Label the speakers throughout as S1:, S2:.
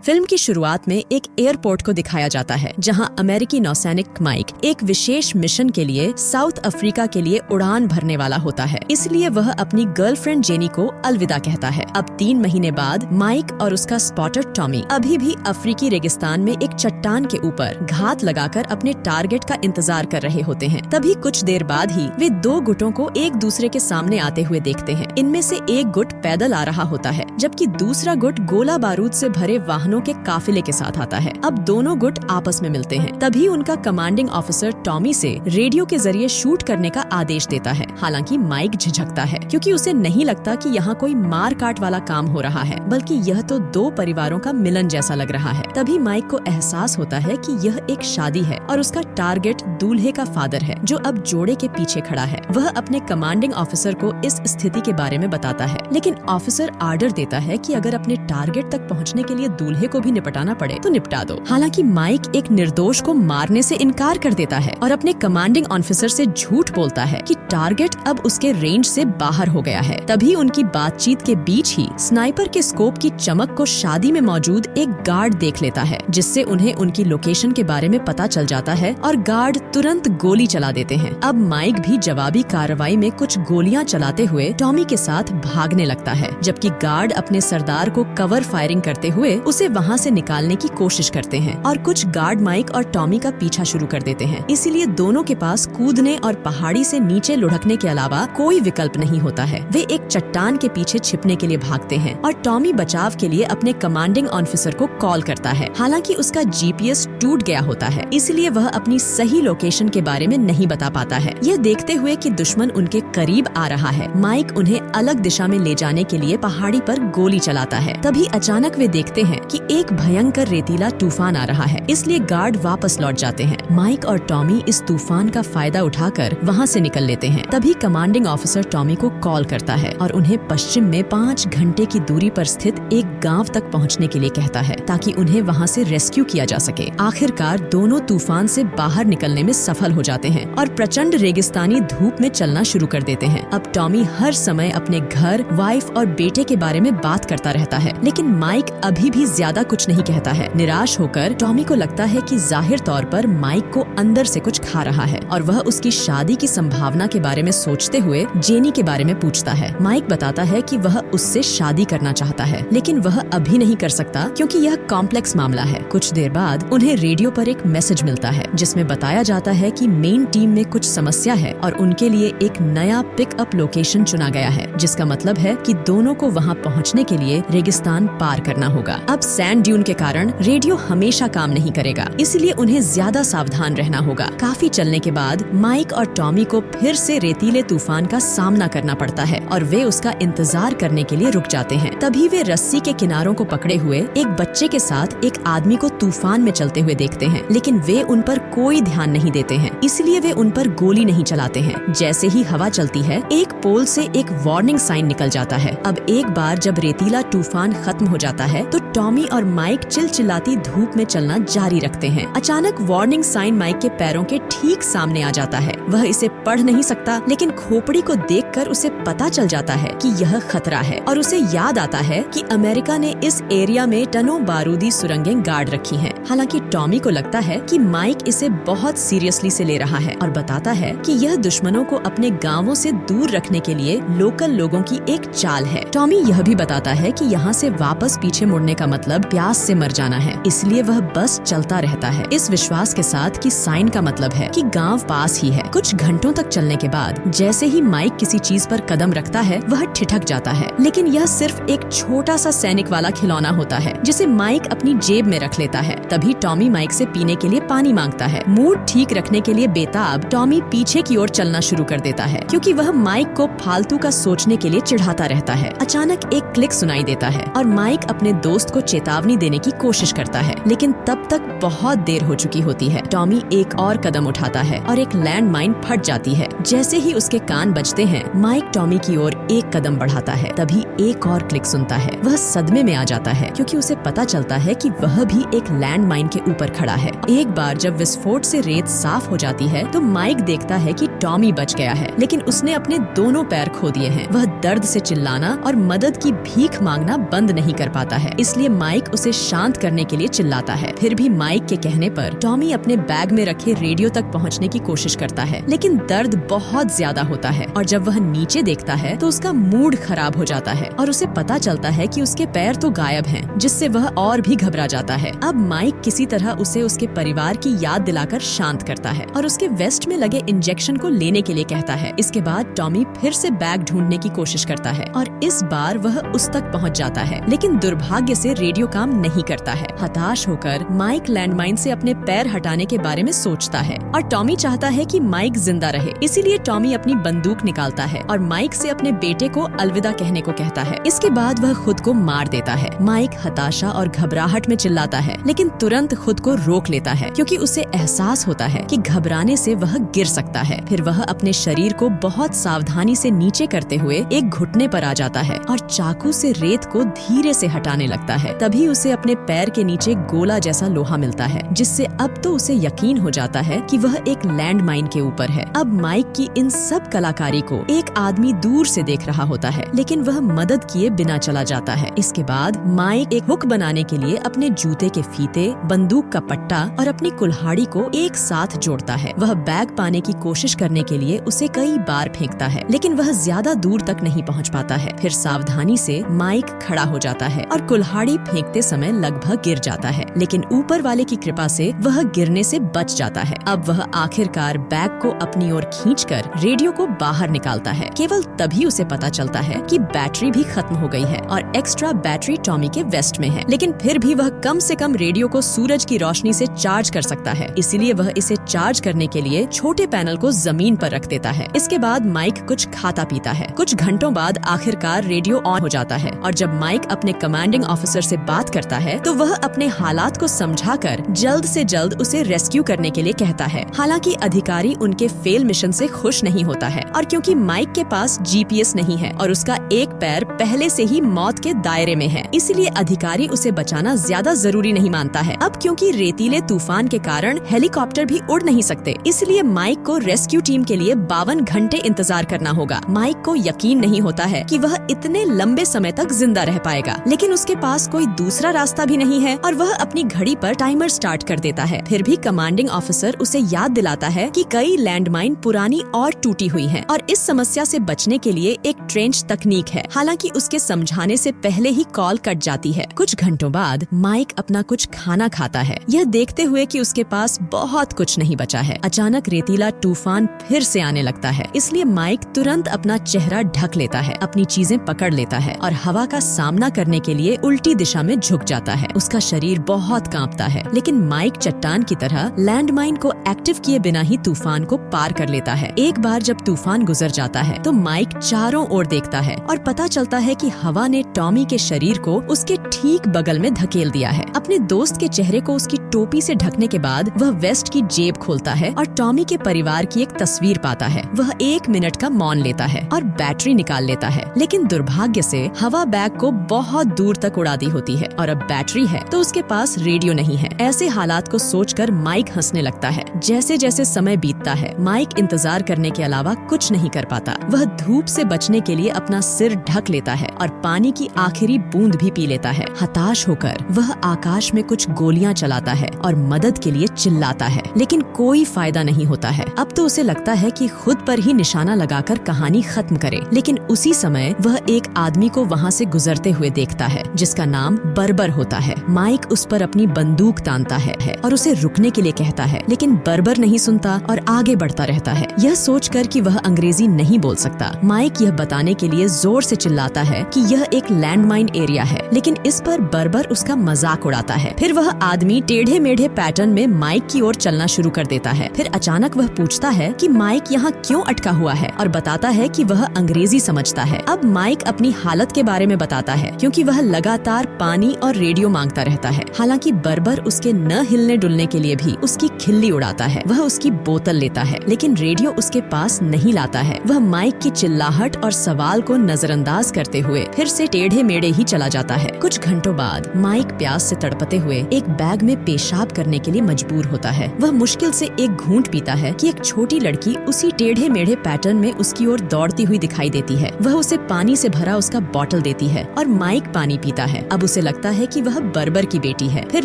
S1: Film की शुरुआत में एक एयरपोर्ट को दिखाया जाता है जहां अमेरिकी नौसैनिक माइक एक विशेष मिशन के लिए साउथ अफ्रीका के लिए उड़ान भरने वाला होता है। इसलिए वह अपनी गर्लफ्रेंड जेनी को अलविदा कहता है। अब 3 महीने बाद माइक और उसका स्पॉटर टॉमी अभी भी अफ्रीकी रेगिस्तान में एक चट्टान के ऊपर घात लगाकर अपने टारगेट का इंतजार कर रहे होते हैं। तभी कुछ देर बाद ही वे 2 गुटों को एक दूसरे के सामने आते हुए देखते हैं। इनमें से एक गुट पैदल आ रहा होता है जबकि दूसरा गुट गोला बारूद से भरे वाहनों के काफिले के साथ आता है। अब दोनों गुट आपस में मिलते हैं। तभी उनका कमांडिंग ऑफिसर टॉमी से रेडियो के जरिए शूट करने का आदेश देता है। हालांकि माइक झिझकता है क्योंकि उसे नहीं लगता कि यहाँ कोई मार काट वाला काम हो रहा है, बल्कि यह तो 2 परिवारों का मिलन जैसा लग रहा है। तभी माइक को एहसास होता है कि यह एक शादी है और उसका टारगेट दूल्हे का फादर है जो अब जोड़े के पीछे खड़ा है। वह अपने कमांडिंग ऑफिसर को इस स्थिति के बारे में बताता है, लेकिन ऑफिसर आर्डर देता है कि अगर अपने टारगेट तक पहुँचने के लिए दूल्हे को भी निपटाना पड़े तो निपटा दो। हालांकि माइक एक निर्दोष को मारने से इनकार कर देता है और अपने कमांडिंग ऑफिसर से झूठ बोलता है कि टारगेट अब उसके रेंज से बाहर हो गया है। तभी उनकी बातचीत के बीच ही स्नाइपर के स्कोप की चमक को शादी में मौजूद एक गार्ड देख लेता है, जिससे उन्हें उनकी लोकेशन के बारे में पता चल जाता है और गार्ड तुरंत गोली चला देते हैं। अब माइक भी जवाबी कार्रवाई में कुछ गोलियां चलाते हुए टॉमी के साथ भागने लगता है, जबकि गार्ड अपने सरदार को कवर फायरिंग करते हुए उसे वहाँ से निकालने की कोशिश करते हैं और कुछ गार्ड माइक और टॉमी का पीछा शुरू कर देते हैं। इसीलिए दोनों के पास कूदने और पहाड़ी से नीचे लुढ़कने के अलावा कोई विकल्प नहीं होता है। वे एक चट्टान के पीछे छिपने के लिए भागते हैं और टॉमी बचाव के लिए अपने कमांडिंग ऑफिसर को कॉल करता है। हालांकि उसका जीपीएस टूट गया होता है, इसलिए वह अपनी सही लोकेशन के बारे में नहीं बता पाता है। यह देखते हुए कि दुश्मन उनके करीब आ रहा है, माइक उन्हें अलग दिशा में ले जाने के लिए पहाड़ी पर गोली चलाता है। तभी अचानक वे देखते हैं कि एक भयंकर रेतीला तूफान आ रहा है, इसलिए गार्ड वापस लौट जाते हैं। माइक और टॉमी इस तूफान का फायदा उठाकर वहां से निकल लेते हैं। तभी कमांडिंग ऑफिसर टॉमी को कॉल करता है और उन्हें पश्चिम में 5 घंटे की दूरी पर स्थित एक गांव तक पहुंचने के लिए कहता है ताकि उन्हें वहां से रेस्क्यू किया जा सके। आखिरकार दोनों तूफान से बाहर निकलने में सफल हो जाते हैं और प्रचंड रेगिस्तानी धूप में चलना शुरू कर देते हैं। अब टॉमी हर समय अपने घर, वाइफ और बेटे के बारे में बात करता रहता है, लेकिन माइक अभी भी ज्यादा कुछ नहीं कहता है। निराश होकर टॉमी को लगता है कि जाहिर तौर पर माइक को अंदर से कुछ खा रहा है और वह उसकी शादी की संभावना के बारे में सोचते हुए जेनी के बारे में पूछता है। माइक बताता है कि वह उससे शादी करना चाहता है, लेकिन वह अभी नहीं कर सकता क्योंकि यह कॉम्प्लेक्स मामला है। कुछ देर बाद उन्हें रेडियो पर एक मैसेज मिलता है जिसमें बताया जाता है कि मेन टीम में कुछ समस्या है और उनके लिए एक नया पिकअप लोकेशन चुना गया है, जिसका मतलब है कि दोनों को वहाँ पहुँचने के लिए रेगिस्तान पार करना होगा। अब सैंड ड्यून के कारण रेडियो हमेशा काम नहीं करेगा, इसलिए उन्हें ज्यादा सावधान रहना होगा। काफी चलने के बाद माइक और टॉमी को फिर से रेतीले तूफान का सामना करना पड़ता है और वे उसका इंतजार करने के लिए रुक जाते हैं। तभी वे रस्सी के किनारों को पकड़े हुए एक बच्चे के साथ एक आदमी को तूफान में चलते हुए देखते हैं, लेकिन वे उन पर कोई ध्यान नहीं देते हैं, इसलिए वे उन पर गोली नहीं चलाते हैं। जैसे ही हवा चलती है, एक पोल से एक वार्निंग साइन निकल जाता है। अब एक बार जब रेतीला तूफान खत्म हो जाता है तो टॉमी और माइक चिलचिलाती धूप में चलना जारी रखते हैं। अचानक वार्निंग साइन माइक के पैरों के ठीक सामने आ जाता है। वह इसे पढ़ नहीं सकता, लेकिन खोपड़ी को देखकर उसे पता चल जाता है कि यह खतरा है और उसे याद आता है कि अमेरिका ने इस एरिया में टनों बारूदी सुरंगें गाड़ रखी हैं। हालांकि टॉमी को लगता है कि माइक इसे बहुत सीरियसली से ले रहा है और बताता है कि यह दुश्मनों को अपने गांवों से दूर रखने के लिए लोकल लोगों की एक चाल है। टॉमी यह भी बताता है कि यहाँ से वापस पीछे मुड़ने का मतलब प्यास से मर जाना है, इसलिए वह बस चलता रहता है इस विश्वास के साथ कि साइन का मतलब है कि गांव पास ही है। कुछ घंटों तक चलने के बाद जैसे ही माइक किसी चीज पर कदम रखता है वह ठिठक जाता है, लेकिन यह सिर्फ एक छोटा सा सैनिक वाला खिलौना होता है जिसे माइक अपनी जेब में रख लेता है। तभी टॉमी माइक से पीने के लिए पानी मांगता है। मूड ठीक रखने के लिए बेताब टॉमी पीछे की ओर चलना शुरू कर देता है क्योंकि वह माइक को फालतू का सोचने के लिए चिढ़ाता रहता है। अचानक एक क्लिक सुनाई देता है और माइक अपने दोस्त को चेतावनी देने की कोशिश करता है, लेकिन तब तक बहुत देर हो चुकी होती है। टॉमी एक और कदम उठाता है और एक लैंड माइन लैंडमाइन फट जाती है। जैसे ही उसके कान बजते हैं, माइक टॉमी की ओर एक कदम बढ़ाता है। तभी एक और क्लिक सुनता है। वह सदमे में आ जाता है क्योंकि उसे पता चलता है कि वह भी एक लैंडमाइन के ऊपर खड़ा है। एक बार जब विस्फोट से रेत साफ हो जाती है तो माइक देखता है कि टॉमी बच गया है, लेकिन उसने अपने दोनों पैर खो दिए हैं। वह दर्द से चिल्लाना और मदद की भीख मांगना बंद नहीं कर पाता है, इसलिए माइक उसे शांत करने के लिए चिल्लाता है। फिर भी माइक के कहने पर टॉमी अपने बैग में रखे रेडियो तक पहुंचने की कोशिश करता है, लेकिन दर्द बहुत ज्यादा होता है और जब वह नीचे देखता है तो उसका मूड खराब हो जाता है और उसे पता चलता है कि उसके पैर तो गायब हैं, जिससे वह और भी घबरा जाता है। अब माइक किसी तरह उसे उसके परिवार की याद दिलाकर शांत करता है और उसके वेस्ट में लगे इंजेक्शन को लेने के लिए कहता है। इसके बाद टॉमी फिर से बैग ढूंढने की कोशिश करता है और इस बार वह उस तक पहुंच जाता है, लेकिन दुर्भाग्य से रेडियो काम नहीं करता है। हताश होकर माइक लैंडमाइन से अपने पैर हटाने के बारे में सोचता है और टॉमी चाहता है कि माइक जिंदा रहे, इसीलिए टॉमी अपनी बंदूक निकालता है और माइक से अपने बेटे को अलविदा कहने को कहता है। इसके बाद वह खुद को मार देता है। माइक हताशा और घबराहट में चिल्लाता है, लेकिन तुरंत खुद को रोक लेता है क्योंकि उसे एहसास होता है कि घबराने से वह गिर सकता है। फिर वह अपने शरीर को बहुत सावधानी से नीचे करते हुए एक घुटने पर आ जाता है और चाकू से रेत को धीरे से हटाने लगता है। तभी उसे अपने पैर के नीचे गोला जैसा लोहा मिलता है, जिससे अब तो उसे यकीन हो जाता है कि वह एक लैंडमाइन के ऊपर है। अब माइक की इन सब कलाकारी को एक आदमी दूर से देख रहा होता है, लेकिन वह मदद किए बिना चला जाता है। इसके बाद माइक एक हुक बनाने के लिए अपने जूते के फीते, बंदूक का पट्टा और अपनी कुल्हाड़ी को एक साथ जोड़ता है। वह बैग पाने की कोशिश करने के लिए उसे कई बार फेंकता है, लेकिन वह ज्यादा दूर तक नहीं पहुंच पाता है। फिर सावधानी से माइक खड़ा हो जाता है और कुल्हाड़ी फेंकते समय लगभग गिर जाता है, लेकिन ऊपर वाले की कृपा से वह गिरने से बच जाता है। अब वह आखिरकार बैग को अपनी ओर खींचकर रेडियो को बाहर निकालता है। केवल तभी उसे पता चलता है कि बैटरी भी खत्म हो गई है और एक्स्ट्रा बैटरी टॉमी के वेस्ट में है, लेकिन फिर भी वह कम से कम रेडियो को सूरज की रोशनी से चार्ज कर सकता है, इसीलिए वह इसे चार्ज करने के लिए छोटे पैनल को जमीन पर रख देता है। इसके बाद माइक कुछ खाता पीता है। कुछ घंटों बाद आखिरकार रेडियो ऑन हो जाता है और जब माइक अपने कमांडिंग ऑफिसर से बात करता है तो वह अपने हालात को समझाकर जल्द से जल्द उसे रेस्क्यू करने के लिए कहता है। हालांकि अधिकारी उनके फेल मिशन से खुश नहीं होता है और क्योंकि माइक के पास जीपीएस नहीं है और उसका एक पैर पहले से ही मौत के दायरे में है, इसलिए अधिकारी उसे बचाना ज्यादा जरूरी नहीं मानता है। अब क्योंकि रेतीले तूफान के कारण हेलीकॉप्टर भी उड़ नहीं सकते, इसलिए माइक को रेस्क्यू टीम के लिए 52 घंटे इंतजार करना होगा। माइक को यकीन नहीं होता है कि वह इतने लंबे समय तक जिंदा रह पाएगा, लेकिन उसके पास कोई दूसरा रास्ता भी नहीं है और वह अपनी घड़ी पर टाइमर स्टार्ट कर देता है। फिर भी कमांडिंग ऑफिसर उसे याद दिलाता है कि कई लैंडमाइन पुरानी और टूटी हुई हैं और इस समस्या से बचने के लिए एक ट्रेंच तकनीक है। हालांकि उसके समझाने से पहले ही कॉल कट जाती है। कुछ घंटों बाद माइक अपना कुछ खाना खाता है, यह देखते हुए कि उसके पास बहुत कुछ नहीं बचा है। अचानक रेतीला तूफान फिर से आने लगता है, इसलिए माइक तुरंत अपना चेहरा ढक लेता है, अपनी चीजें पकड़ लेता है और हवा का सामना करने के लिए उल्टी दिशा में झुक जाता है। उसका शरीर बहुत कांपता है, लेकिन माइक चट्टान की तरह लैंडमाइन को एक्टिव किए बिना ही तूफान को पार कर लेता है। एक बार जब तूफान गुजर जाता है तो माइक चारों ओर देखता है और पता चलता है कि हवा ने टॉमी के शरीर को उसके ठीक बगल में धकेल दिया है। अपने दोस्त के चेहरे को उसकी टोपी से ढकने के बाद वह वेस्ट की जेब खोलता है और टॉमी के परिवार की एक तस्वीर पाता है। वह 1 मिनट का मौन लेता है और बैटरी निकाल लेता है, लेकिन दुर्भाग्य से हवा बैग को बहुत दूर तक उड़ा दी होती है और अब बैटरी है तो उसके पास रेडियो नहीं है। ऐसे हालात को सोचकर माइक हंसने लगता है। जैसे जैसे समय बीतता है माइक इंतजार करने के अलावा कुछ नहीं कर पाता। वह धूप से बचने के लिए अपना सिर ढक लेता है और पानी की आखिरी बूंद भी पी लेता है। हताश होकर वह आकाश में कुछ गोलियां चलाता है और मदद के लिए चिल्लाता है, लेकिन कोई फायदा नहीं होता है। अब तो उसे लगता है कि खुद पर ही निशाना लगाकर कहानी खत्म करे, लेकिन उसी समय वह एक आदमी को वहाँ से गुजरते हुए देखता है जिसका नाम बर्बर होता है। माइक उस पर अपनी बंदूक तानता है और उसे रुकने के लिए कहता है, लेकिन बर्बर नहीं सुनता और आगे बढ़ता रहता है। यह सोचकर कि वह अंग्रेजी नहीं बोल सकता, माइक यह बताने के लिए जोर से चिल्लाता है कि यह एक लैंडमाइन एरिया है, लेकिन इस पर बर्बर उसका मजाक उड़ाता है। फिर वह आदमी टेढ़े टेढ़े मेढ़े पैटर्न में माइक की ओर चलना शुरू कर देता है। फिर अचानक वह पूछता है कि माइक यहाँ क्यों अटका हुआ है और बताता है कि वह अंग्रेजी समझता है। अब माइक अपनी हालत के बारे में बताता है क्योंकि वह लगातार पानी और रेडियो मांगता रहता है। हालांकि बर्बर उसके न हिलने डुलने के लिए भी उसकी खिल्ली उड़ाता है। वह उसकी बोतल लेता है लेकिन रेडियो उसके पास नहीं लाता है। वह माइक की चिल्लाहट और सवाल को नजरअंदाज करते हुए फिर से टेढ़े मेढ़े ही चला जाता है। कुछ घंटों बाद माइक प्यास से तड़पते हुए एक बैग में पेशाब करने के लिए मजबूर होता है। वह मुश्किल से एक घूंट पीता है कि एक छोटी लड़की उसी टेढ़े मेढ़े पैटर्न में उसकी ओर दौड़ती हुई दिखाई देती है। वह उसे पानी से भरा उसका बॉटल देती है और माइक पानी पीता है। अब उसे लगता है कि वह बर्बर की बेटी है। फिर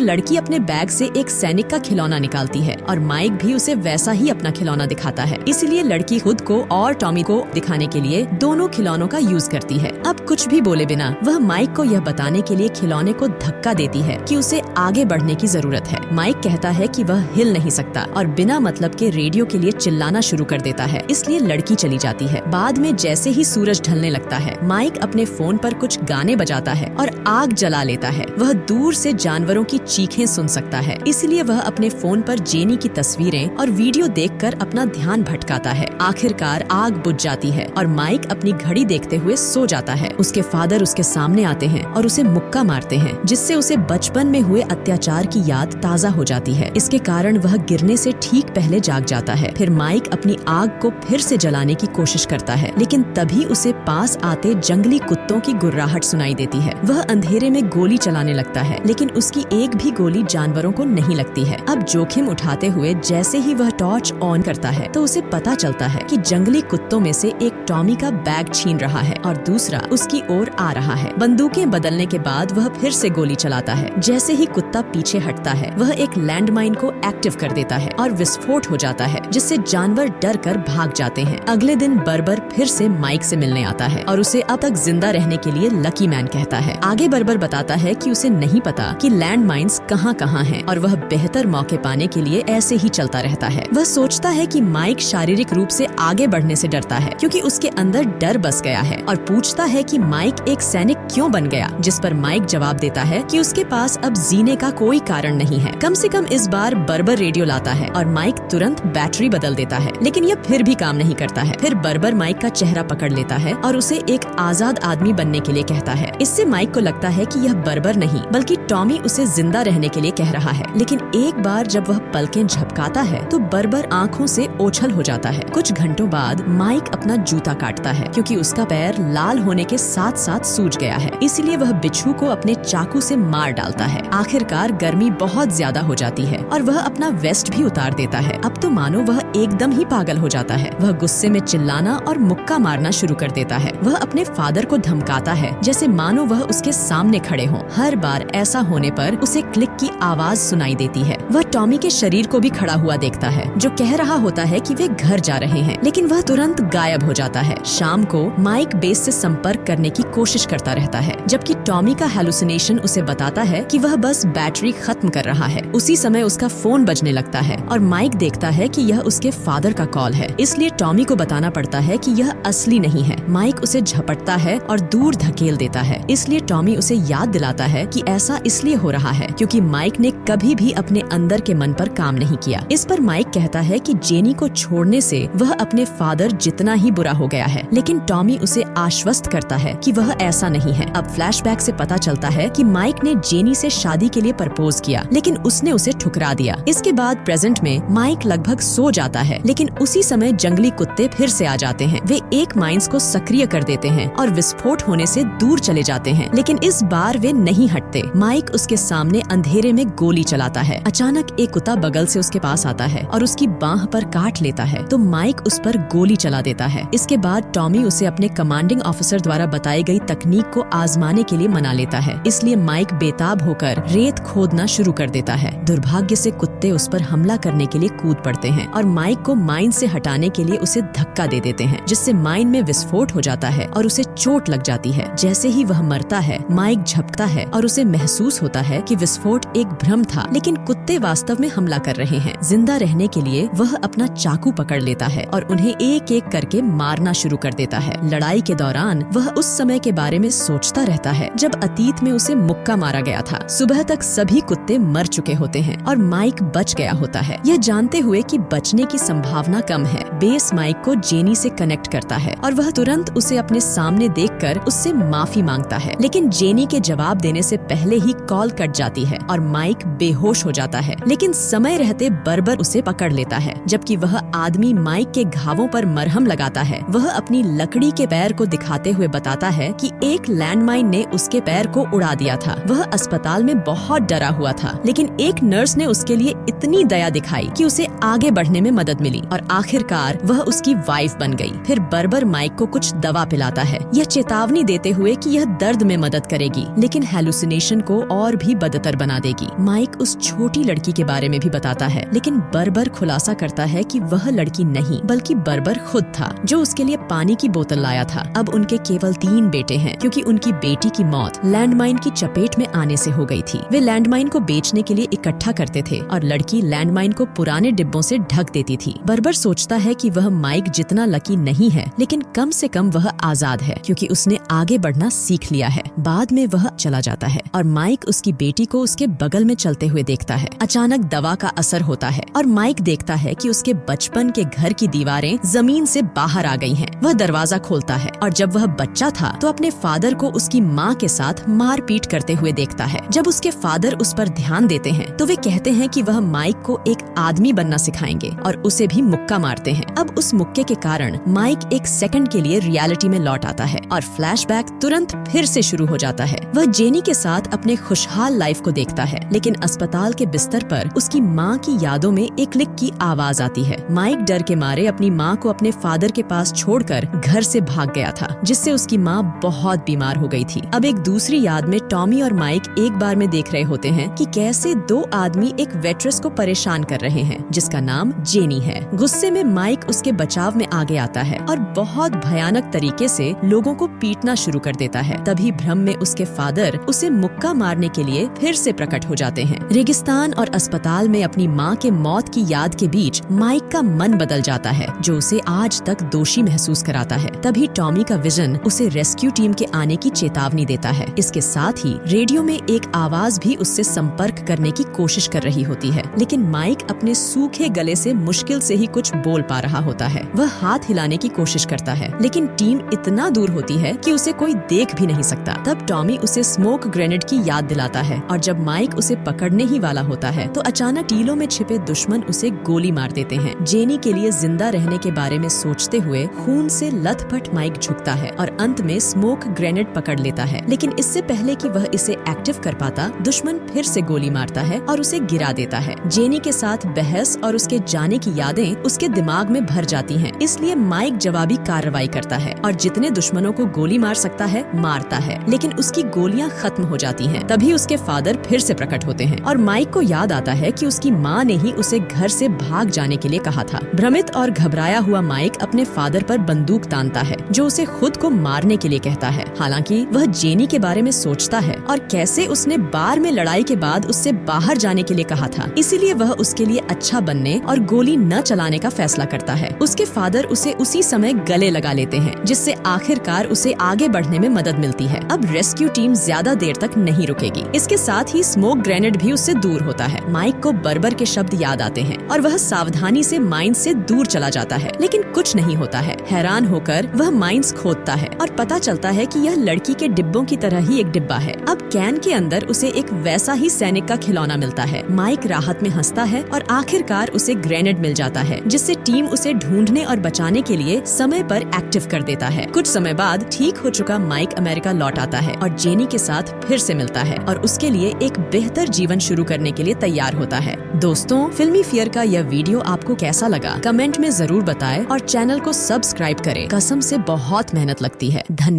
S1: लड़की अपने बैग से एक सैनिक का खिलौना निकालती है और माइक भी उसे वैसा ही अपना खिलौना दिखाता है। इसलिए लड़की खुद को और टॉमी को दिखाने के लिए दोनों खिलौनों का यूज करती है। अब कुछ भी बोले बिना वह माइक को यह बताने के लिए खिलौने को धक्का देती है कि उसे आगे बढ़ने की जरूरत है। माइक कहता है कि वह हिल नहीं सकता और बिना मतलब के रेडियो के लिए चिल्लाना शुरू कर देता है। इसलिए लड़की चली जाती है। बाद में जैसे ही सूरज ढलने लगता है माइक अपने फोन पर कुछ गाने बजाता है और आग जला लेता है। वह दूर से जानवरों की चीखें सुन सकता है। इसलिए वह अपने फोन पर जेनी की तस्वीरें और वीडियो देखकर अपना ध्यान भटकाता है। आखिरकार आग बुझ जाती है और माइक अपनी घड़ी देखते हुए सो जाता है। उसके फादर उसके सामने आते हैं और उसे मुक्का मारते हैं जिससे उसे बचपन में हुए अत्याचार की याद ताजा हो जाती है। इसके कारण वह गिरने से ठीक पहले जाग जाता है। फिर माइक अपनी आग को फिर से जलाने की कोशिश करता है लेकिन तभी उसे पास आते जंगली कुत्तों की गुर्राहट सुनाई देती है। वह अंधेरे में गोली चलाने लगता है लेकिन उसकी एक भी गोली जानवरों को नहीं लगती है। अब जोखिम उठाते हुए जैसे ही वह टॉर्च ऑन करता है तो उसे पता चलता है कि जंगली कुत्तों में से एक टॉमी का बैग छीन रहा है और दूसरा उसकी ओर आ रहा है। बंदूकें बदलने के बाद वह फिर से गोली चलाता है। जैसे ही कुत्ता पीछे हटता है वह एक लैंडमाइन को एक्टिव कर देता है और विस्फोट हो जाता है जिससे जानवर डर कर भाग जाते हैं। अगले दिन बर्बर फिर से माइक से मिलने आता है और उसे अब तक जिंदा रहने के लिए लकी मैन कहता है। आगे बर्बर बताता है कि उसे नहीं पता कि लैंड माइन्स कहाँ कहाँ हैं और वह बेहतर मौके पाने के लिए ऐसे ही चलता रहता है। वह सोचता है कि माइक शारीरिक रूप से आगे बढ़ने से डरता है क्योंकि उसके अंदर डर बस गया है और पूछता है कि माइक एक सैनिक क्यों बन गया, जिस पर माइक जवाब देता है कि उसके पास अब जीने का कोई कारण नहीं है। कम से कम इस बार बर्बर रेडियो लाता है और माइक तुरंत बैटरी बदल देता है लेकिन यह फिर भी काम नहीं करता है। फिर बर्बर माइक का चेहरा पकड़ लेता है और उसे एक आजाद आदमी बनने के लिए कहता है। इससे माइक को लगता है कि यह बर्बर नहीं बल्कि टॉमी उसे जिंदा रहने के लिए कह रहा है। लेकिन एक बार जब वह पलकें झपकाता है तो बर्बर आंखों से ओछल हो जाता है। कुछ घंटों बाद माइक अपना जूता काटता है क्योंकि उसका पैर लाल होने के साथ साथ सूज गया है। इसलिए वह बिच्छू को अपने चाकू से मार डालता है। आखिरकार गर्मी बहुत ज्यादा हो जाती है और वह अपना वेस्ट भी उतार देता है। अब तो मानो वह एकदम ही पागल हो जाता है। वह गुस्से में चिल्लाना और मुक्का मारना शुरू कर देता है। वह अपने फादर को धमकाता है जैसे मानो वह उसके सामने खड़े हों। हर बार ऐसा होने पर उसे क्लिक की आवाज सुनाई देती है। वह टॉमी के शरीर को भी खड़ा हुआ देखता है जो कह रहा होता है कि वे घर जा रहे हैं लेकिन वह तुरंत गायब हो जाता है। शाम को माइक बेस से संपर्क करने की कोशिश करता रहता है जबकि टॉमी का हेलुसिनेशन उसे बताता है कि वह बस बैटरी खत्म कर रहा है। उसी समय उसका फोन बजने लगता है और माइक देखता है कि यह उसके फादर का कॉल है। इसलिए टॉमी को बताना पड़ता है कि यह असली नहीं है। माइक उसे झपटता है और दूर धकेल देता है। इसलिए टॉमी उसे याद दिलाता है कि ऐसा इसलिए हो रहा है क्योंकि माइक ने कभी भी अपने अंदर के मन पर काम नहीं किया। इस पर माइक कहता है कि जेनी को छोड़ने से वह अपने फादर जितना ही बुरा हो गया है लेकिन टॉमी उसे आश्वस्त करता है कि वह ऐसा नहीं है। अब फ्लैशबैक से पता चलता है कि माइक ने जेनी से शादी के लिए प्रपोज किया लेकिन उसने उसे ठुकरा दिया। इसके बाद प्रेजेंट में माइक लगभग सो जाता है लेकिन उसी समय जंगली कुत्ते फिर से आ जाते हैं। वे एक माइंस को सक्रिय कर देते हैं और विस्फोट होने से दूर चले जाते हैं लेकिन इस बार वे नहीं हटते। माइक उसके सामने अंधेरे में गोली चलाता है। अचानक एक कुत्ता बगल से उसके पास आता है और उसकी बांह पर काट लेता है तो माइक उस पर गोली चला देता है। इसके बाद टॉमी उसे अपने कमांडिंग ऑफिसर द्वारा बताई गई तकनीक को आजमाने के लिए मना लेता है। इसलिए माइक बेताब होकर रेत खोदना शुरू कर देता है। दुर्भाग्य से कुत्ते उस पर हमला करने के लिए कूद पड़ते हैं और माइक को माइन से हटाने के लिए उसे धक्का दे देते हैं जिससे माइन में विस्फोट हो जाता है और उसे चोट लग जाती है। जैसे ही वह मरता है माइक झपकता है और उसे महसूस होता है कि विस्फोट एक भ्रम था लेकिन कुत्ते वास्तव में हमला कर रहे हैं। जिंदा रहने के लिए वह अपना चाकू पकड़ लेता है और उन्हें एक एक करके मारना शुरू कर देता है। लड़ाई के दौरान वह उस समय के बारे में सोचता रहता है जब अतीत में उसे मुक्का मारा गया था। सुबह तक सभी कुत्ते मर चुके होते हैं और माइक बच गया होता है। यह जानते हुए कि बचने की संभावना कम है, बेस माइक को जेनी से कनेक्ट करता है और वह तुरंत उसे अपने सामने देखकर उससे माफी मांगता है। लेकिन जेनी के जवाब देने से पहले ही कॉल कट जाती है और माइक बेहोश हो जाता है। लेकिन समय रहते बर्बर उसे पकड़ लेता है। जबकि वह आदमी माइक के घावों पर मरहम लगाता है, वह अपनी लकड़ी के पैर को दिखाते हुए बताता है कि एक लैंडमाइन ने उसके पैर को उड़ा दिया था। वह अस्पताल में बहुत डरा हुआ था, लेकिन एक नर्स ने उसके लिए इतनी दया दिखाई कि उसे आगे बढ़ने में मदद मिली और आखिरकार वह उसकी वाइफ बन गई। फिर बर्बर माइक को कुछ दवा पिलाता है, यह चेतावनी देते हुए कि यह दर्द में मदद करेगी, लेकिन हेलुसिनेशन को और भी बदतर बना देगी। माइक उस छोटी लड़की के बारे में भी बताता है, लेकिन बर्बर खुलासा करता है कि वह लड़की नहीं बल्कि बर्बर खुद था, जो उसके लिए पानी की बोतल लाया था। अब उनके केवल 3 बेटे हैं, क्योंकि उनकी बेटी की मौत लैंडमाइन की चपेट में आने से हो गई थी। वे लैंडमाइन को बेचने के लिए इकट्ठा करते थे और लड़की लैंडमाइन को पुराने डिब्बों से ढक देती थी। बर्बर सोचता है कि वह माइक जितना लकी नहीं है, लेकिन कम से कम वह आजाद है, क्योंकि उसने आगे बढ़ना सीख लिया है। बाद में वह चला जाता है और माइक उसकी बेटी को उसके बगल में चलते हुए देखता है। अचानक दवा का असर होता है और माइक देखता है कि उसके बचपन के घर की दीवारें जमीन से बाहर आ गई हैं। वह दरवाजा खोलता है और जब वह बच्चा था तो अपने फादर को उसकी माँ के साथ मारपीट करते हुए देखता है। जब उसके फादर उस पर ध्यान देते हैं तो वे कहते हैं कि वह माइक को एक आदमी बनना सिखाएंगे और उसे भी मुक्का मारते हैं। अब उस मुक्के के कारण माइक एक सेकंड के लिए रियलिटी में लौट आता है और फ्लैशबैक तुरंत फिर से शुरू हो जाता है। वह जेनी के साथ अपने खुशहाल लाइफ को देखता है, लेकिन अस्पताल के बिस्तर पर उसकी माँ की यादों में एक क्लिक की आवाज आती है। माइक डर के मारे अपनी माँ को अपने फादर के पास छोड़कर घर से भाग गया था, जिससे उसकी माँ बहुत बीमार हो गई थी। अब एक दूसरी याद में टॉमी और माइक एक बार में देख रहे होते हैं कि कैसे 2 आदमी एक वेट्रेस को परेशान कर रहे हैं, जिसका नाम जेनी है। गुस्से में माइक उसके बचाव में आगे आता है और बहुत भयानक तरीके से लोगों को पीटना शुरू कर देता है। तभी भ्रम में उसके फादर उसे मुक्का मारने के लिए फिर से प्रकट हो जाते हैं। रेगिस्तान और अस्पताल में अपनी माँ के मौत की याद के बीच माइक का मन बदल जाता है, जो उसे आज तक दोषी महसूस कराता है। तभी टॉमी का विजन उसे रेस्क्यू टीम के आने की चेतावनी देता है। इसके साथ ही रेडियो में एक आवाज भी उससे संपर्क करने की कोशिश कर रही होती है, लेकिन माइक अपने सूखे गले से मुश्किल से ही कुछ बोल पा रहा होता है। वह हाथ हिलाने की कोशिश करता है, लेकिन टीम इतना दूर होती है कि उसे कोई देख भी नहीं सकता। तब टॉमी उसे स्मोक ग्रेनेड की याद दिलाता है और जब माइक उसे पकड़ने ही वाला होता है तो अचानक टीलों में छिपे दुश्मन उसे गोली मार देते हैं। जेनी के लिए जिंदा रहने के बारे में सोचते हुए खून से लथपथ माइक झुकता है और अंत में स्मोक ग्रेनेड पकड़ लेता है, लेकिन इससे पहले कि वह इसे एक्टिव कर पाता, दुश्मन फिर से गोली मारता है और उसे गिरा देता है। जेनी के साथ बहस और उसके जाने की यादें उसके दिमाग में भर जाती हैं, इसलिए माइक जवाबी कार्रवाई करता है और जितने दुश्मनों को गोली मार सकता है मारता है, लेकिन उसकी गोलियां खत्म हो जाती हैं। तभी उसके फादर फिर से प्रकट होते हैं और माइक को याद आता है कि उसकी माँ ने ही उसे घर से भाग जाने के लिए कहा था। भ्रमित और घबराया हुआ माइक अपने फादर पर बंदूक तानता है, जो उसे खुद को मारने के लिए कहता है। हालांकि वह जेनी के बारे में सोचता है और कैसे उसने बार में लड़ाई के बाद उससे बाहर जाने के लिए कहा था, इसीलिए वह उसके लिए अच्छा बनने और गोली न चलाने का फैसला करता है। उसके फादर उसे उसी समय गले लगा लेते हैं, जिससे आखिरकार उसे आगे बढ़ने में मदद मिलती है। अब रेस्क्यू टीम ज्यादा देर तक नहीं रुकेगी। इसके साथ ही स्मोक ग्रेनेड भी उससे दूर होता है। माइक को बर्बर के शब्द याद आते हैं और वह सावधानी से माइंस से दूर चला जाता है, लेकिन कुछ नहीं होता है। हैरान होकर वह माइंस खोदता है और पता चलता है कि यह लड़की के डिब्बों की तरह ही एक डिब्बा है। अब कैन के अंदर उसे एक वैसा ही सैनिक का खिलौना मिलता है। माइक राहत में हंसता है और आखिरकार उसे ग्रेनेड मिल जाता है, जिससे टीम उसे ढूंढने और बचाने के लिए समय पर एक्टिव कर देता है। कुछ समय बाद ठीक हो चुका माइक अमेरिका लौट आता है और जेनी के साथ फिर से मिलता है और उसके लिए एक बेहतर जीवन शुरू करने के लिए तैयार होता है। दोस्तों, फिल्मी फियर का यह वीडियो आपको कैसा लगा कमेंट में जरूर बताएं और चैनल को सब्सक्राइब करें। कसम से बहुत मेहनत लगती है। धन्यवाद।